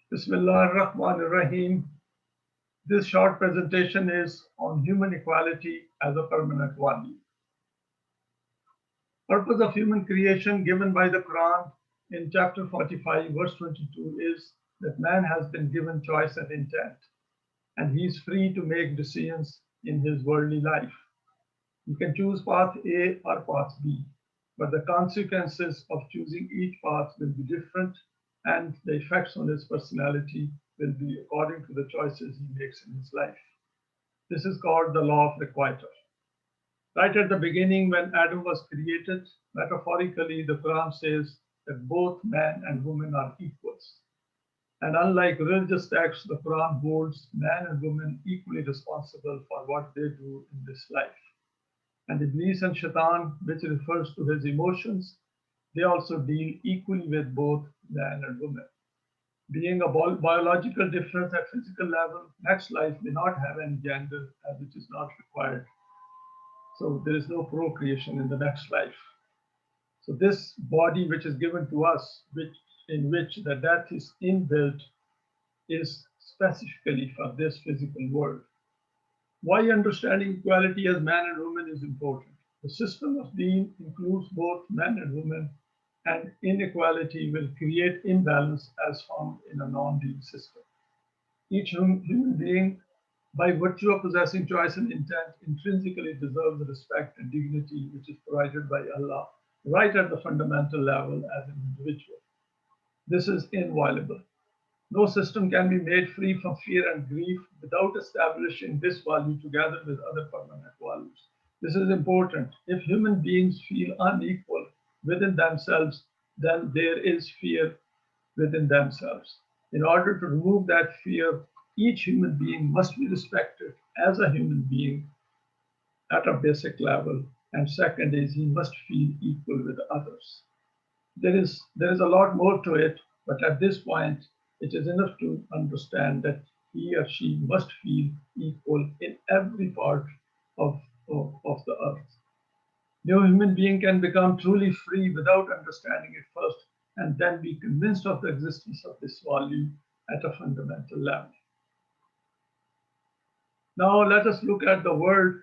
Bismillah ar-Rahman ar-Rahim. This short presentation is on human equality as a permanent value. Purpose of human creation given by the Quran in chapter 45, verse 22 is that man has been given choice and intent, and he is free to make decisions in his worldly life. He can choose path A or path B, but the consequences of choosing each path will be different, and the effects on his personality will be according to the choices he makes in his life. This is called the law of requital. Right at the beginning, when Adam was created, metaphorically, the Quran says that both man and woman are equals. And unlike religious texts, the Quran holds man and woman equally responsible for what they do in this life. And Iblis and Shaitan, which refers to his emotions, they also deal equally with both man and woman. Being a biological difference at physical level, next life may not have any gender as it is not required. So there is no procreation in the next life. So this body which is given to us, in which the death is inbuilt, is specifically for this physical world. Why understanding equality as man and woman is important. The system of being includes both men and women, and inequality will create imbalance as found in a non-being system. Each human being, by virtue of possessing choice and intent, intrinsically deserves the respect and dignity which is provided by Allah right at the fundamental level as an individual. This is inviolable. No system can be made free from fear and grief without establishing this value together with other permanent values. This is important. If human beings feel unequal within themselves, then there is fear within themselves. In order to remove that fear, each human being must be respected as a human being at a basic level. And second is he must feel equal with others. There is a lot more to it, but at this point, it is enough to understand that he or she must feel equal in every part of the earth. No human being can become truly free without understanding it first and then be convinced of the existence of this value at a fundamental level. Now, let us look at the world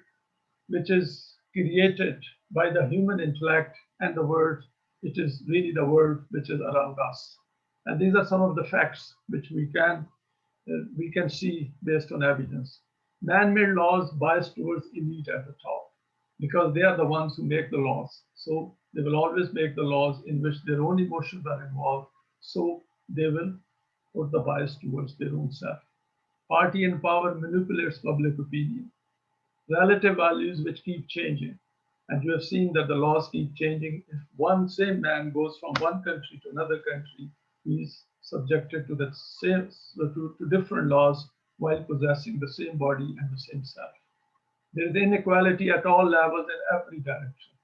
which is created by the human intellect and the world which is really the world which is around us. And these are some of the facts which we can see based on evidence. Man-made laws bias towards elite at the top because they are the ones who make the laws. So they will always make the laws in which their own emotions are involved. So they will put the bias towards their own self. Party and power manipulates public opinion. Relative values which keep changing. And you have seen that the laws keep changing. If one same man goes from one country to another country, he is subjected to the same to different laws while possessing the same body and the same self. There is inequality at all levels in every direction.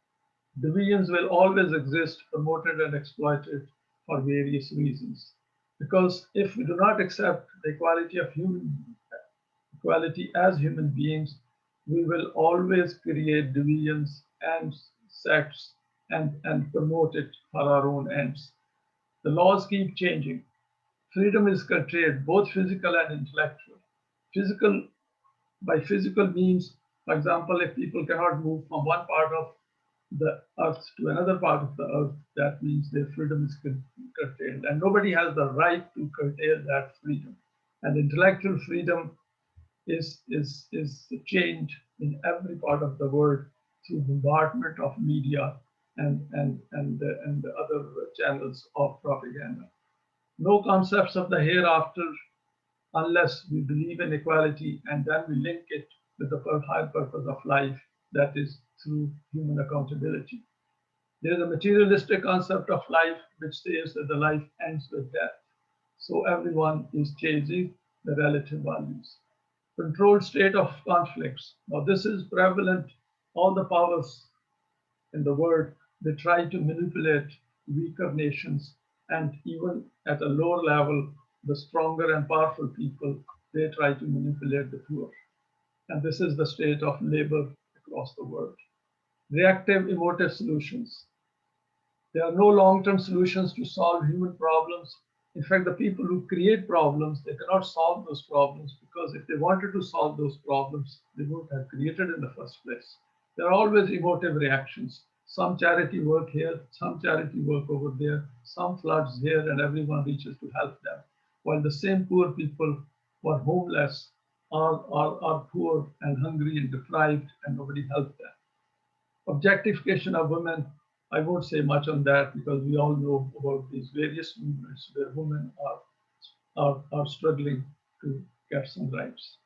Divisions will always exist, promoted and exploited for various reasons. Because if we do not accept the equality as human beings, we will always create divisions and sects and promote it for our own ends. The laws keep changing. Freedom is curtailed, both physical and intellectual. Physical by physical means, for example, if people cannot move from one part of the earth to another part of the earth, that means their freedom is curtailed. And nobody has the right to curtail that freedom. And intellectual freedom is changed in every part of the world through bombardment of media and the other channels of propaganda. No concepts of the hereafter unless we believe in equality and then we link it with the higher purpose of life, that is through human accountability. There is a materialistic concept of life which says that the life ends with death. So everyone is chasing the relative values. Controlled state of conflicts. Now this is prevalent. All the powers in the world, they try to manipulate weaker nations, and even at a lower level, the stronger and powerful people, they try to manipulate the poor. And this is the state of labor across the world. Reactive emotive solutions. There are no long-term solutions to solve human problems. In fact, the people who create problems, they cannot solve those problems because if they wanted to solve those problems, they wouldn't have created in the first place. There are always emotive reactions. Some charity work here, some charity work over there, some floods here, and everyone reaches to help them. While the same poor people who are homeless are poor and hungry and deprived, and nobody helped them. Objectification of women, I won't say much on that because we all know about these various movements where women are struggling to get some rights.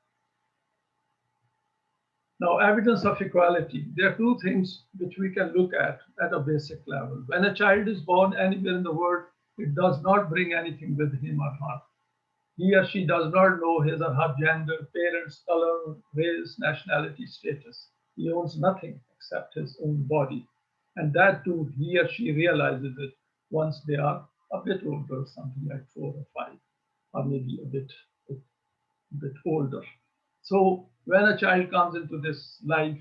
Now, evidence of equality. There are two things which we can look at a basic level. When a child is born anywhere in the world, it does not bring anything with him or her. He or she does not know his or her gender, parents, color, race, nationality, status. He owns nothing except his own body. And that too, he or she realizes it once they are a bit older, something like 4 or 5, or maybe a bit older. So when a child comes into this life,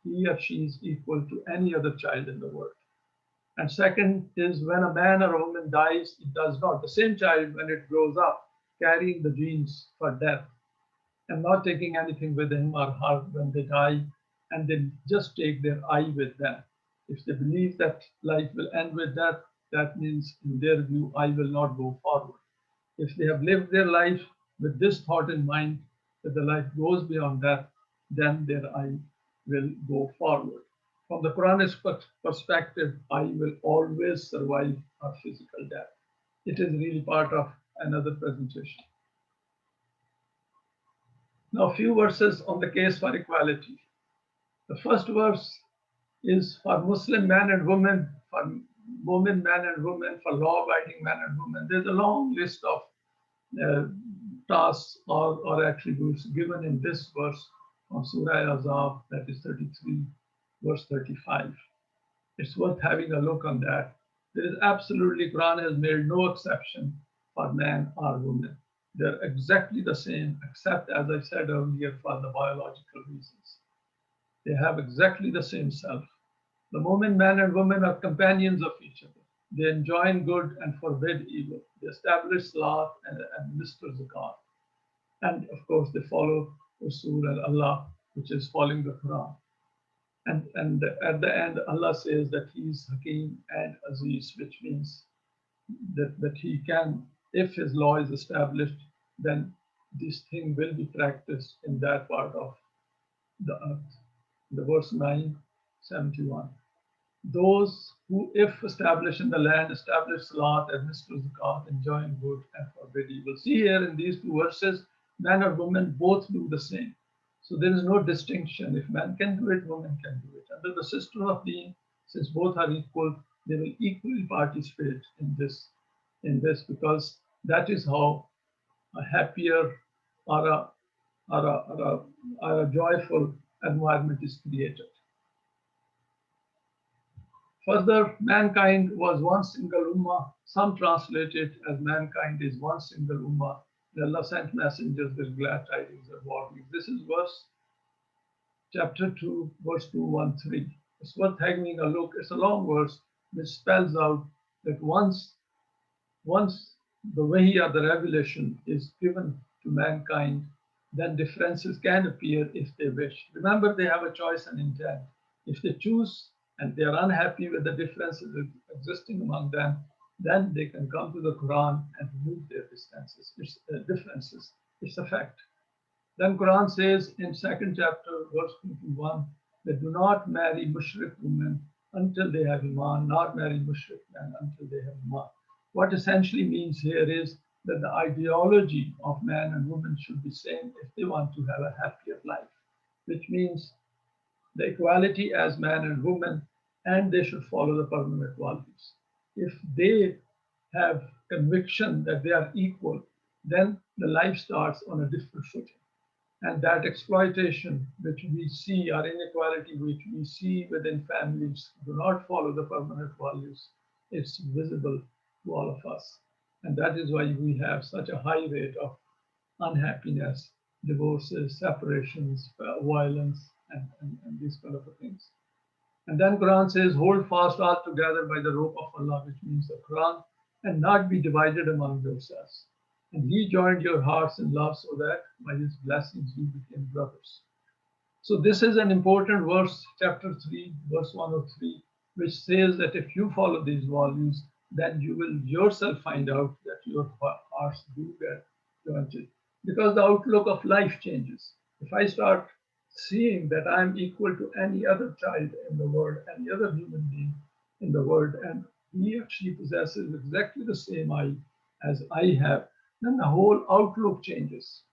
he or she is equal to any other child in the world. And second is when a man or a woman dies, it does not. The same child, when it grows up, carrying the genes for death and not taking anything with him or her when they die, and they just take their I with them. If they believe that life will end with death, that means in their view, I will not go forward. If they have lived their life with this thought in mind, that the life goes beyond death, then their I will go forward. From the Quranic perspective, I will always survive a physical death. It is really part of another presentation. Now, a few verses on the case for equality. The first verse is for Muslim men and women, for women, men and women, for law-abiding men and women. There's a long list of uh, tasks or attributes given in this verse from Surah Azab, that is 33, verse 35. It's worth having a look on that. There is absolutely, Quran has made no exception for man or woman. They're exactly the same, except as I said earlier, for the biological reasons. They have exactly the same self. The moment man and woman are companions of each other. They enjoin good and forbid evil. They establish salat and administer zakat. And of course, they follow Rasul and Allah, which is following the Quran. And at the end, Allah says that He is Hakim and Aziz, which means that He can, if His law is established, then this thing will be practiced in that part of the earth. The verse 971. Those who, if established in the land, establish salat, administer zakat, enjoin good and forbid evil. See here in these two verses, man or woman both do the same. So there is no distinction. If man can do it, woman can do it. Under the system of being, since both are equal, they will equally participate in this because that is how a happier or a joyful environment is created. Further, mankind was one single ummah. Some translate it as mankind is one single ummah. And Allah sent messengers with glad tidings and warnings. This is verse chapter 2, verse 213. It's worth having a look. It's a long verse which spells out that once the wahi or the revelation is given to mankind, then differences can appear if they wish. Remember, they have a choice and intent. If they choose and they are unhappy with the differences existing among them, then they can come to the Quran and remove their differences. It's a fact. Then Quran says in second chapter, verse 21, that do not marry mushrik women until they have iman, not marry mushrik men until they have iman. What essentially means here is that the ideology of man and woman should be same if they want to have a happier life, which means the equality as man and woman, and they should follow the permanent values. If they have conviction that they are equal, then the life starts on a different footing. And that exploitation which we see, or inequality which we see within families do not follow the permanent values, it's visible to all of us. And that is why we have such a high rate of unhappiness, divorces, separations, violence, and these kind of things. And then Quran says, hold fast all together by the rope of Allah, which means the Quran. and not be divided among yourselves. And he joined your hearts in love so that by his blessings you became brothers. So this is an important verse, chapter 3, verse 103, which says that if you follow these values, then you will yourself find out that your hearts do get joined. Because the outlook of life changes. If I start seeing that I'm equal to any other child in the world, any other human being in the world, and he or she possesses exactly the same I as I have, then the whole outlook changes.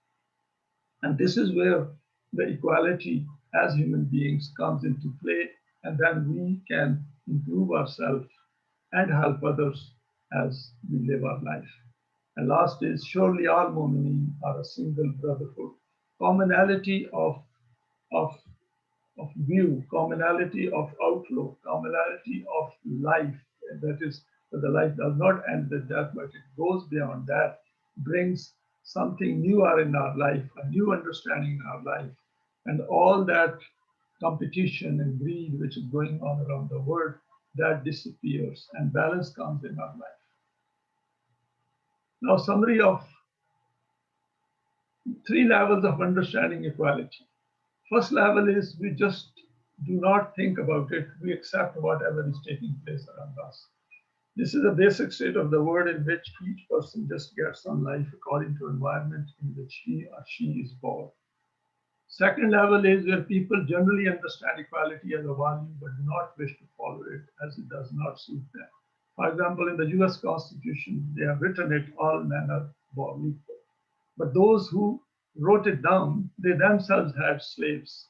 And this is where the equality as human beings comes into play, and then we can improve ourselves and help others as we live our life. And last is surely all mu'mineen are a single brotherhood. Commonality of, of view, commonality of outlook, commonality of life. That is, that the life does not end with death, but it goes beyond that, brings something newer in our life, a new understanding in our life. And all that competition and greed which is going on around the world, that disappears and balance comes in our life. Now, summary of 3 levels of understanding equality. First level is we just do not think about it, we accept whatever is taking place around us. This is a basic state of the world in which each person just gets on life according to environment in which he or she is born. Second level is where people generally understand equality as a value but do not wish to follow it as it does not suit them. For example, in the US Constitution, they have written it, all men are born equal. But those who wrote it down, they themselves had slaves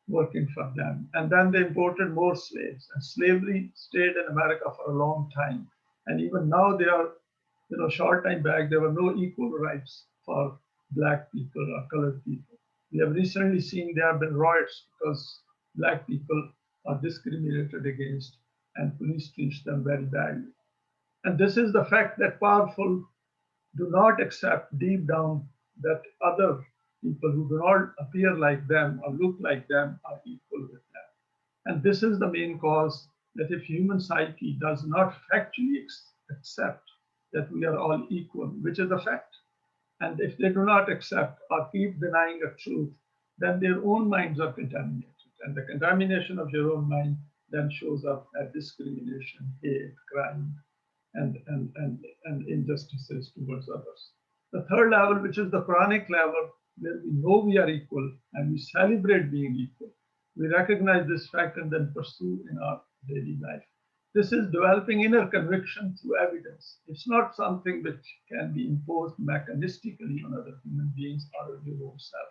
working for them. And then they imported more slaves. And slavery stayed in America for a long time. And even now they are, short time back, there were no equal rights for black people or colored people. We have recently seen there have been riots because black people are discriminated against and police treat them very badly. And this is the fact that powerful do not accept deep down that other people who do not appear like them or look like them are equal with them. And this is the main cause that if human psyche does not factually accept that we are all equal, which is a fact, and if they do not accept or keep denying a truth, then their own minds are contaminated. And the contamination of your own mind then shows up as discrimination, hate, crime, and injustices towards others. The third level, which is the Quranic level, where we know we are equal and we celebrate being equal. We recognize this fact and then pursue in our daily life. This is developing inner conviction through evidence. It's not something which can be imposed mechanistically on other human beings or on your own self.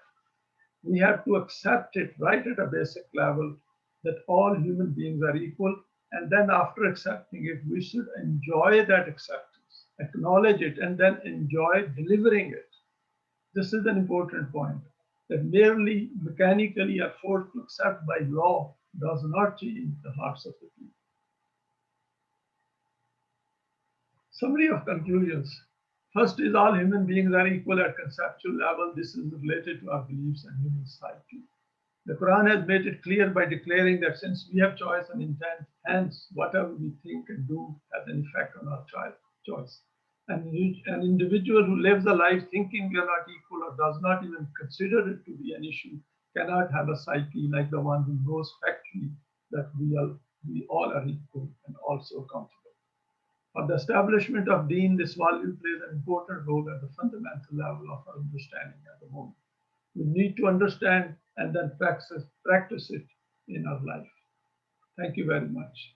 We have to accept it right at a basic level that all human beings are equal. And then after accepting it, we should enjoy that acceptance, acknowledge it, and then enjoy delivering it. This is an important point, that merely mechanically or forced to accept by law does not change the hearts of the people. Summary of conclusions. First is all human beings are equal at conceptual level. This is related to our beliefs and human psyche. The Quran has made it clear by declaring that since we have choice and intent, hence whatever we think and do has an effect on our choice. And an individual who lives a life thinking we are not equal or does not even consider it to be an issue cannot have a psyche like the one who knows factually that we all are equal and also accountable. For the establishment of Deen, this value plays an important role at the fundamental level of our understanding at the moment. We need to understand and then practice it in our life. Thank you very much.